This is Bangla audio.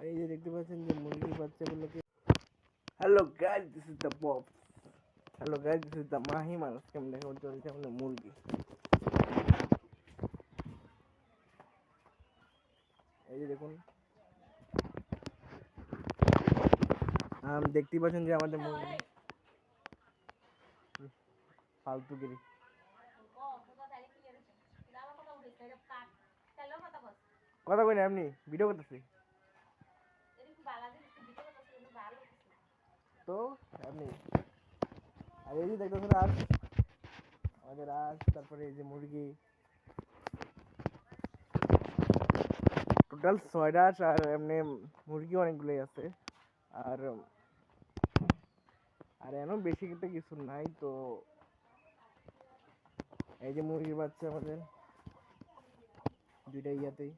আর এই যে দেখতে পাচ্ছেন যে মুরগির বাচ্চাগুলোকে hello guys, this is the Bob. Hello guys, this is the Mahiman. আজকে আমরা দেখাবো চলছে আমাদের মুরগি। এই যে দেখুন, দেখতেই পাচ্ছেন যে আমাদের মুরগি ফালতুগিরি। কথা কই না, এমনি ভিডিও করতেছি তো এমনি। আর এই যে দেখতেছেন আর আমাদের তারপরে এই যে মুরগি, টোটাল 6টা। আর এমনি মুরগি অনেকগুলোই আছে। আর আর এমন বেশি কিছু নাই তো। এই যে মুরগির বাচ্চা আমাদের দুইটা ইয়াতেই।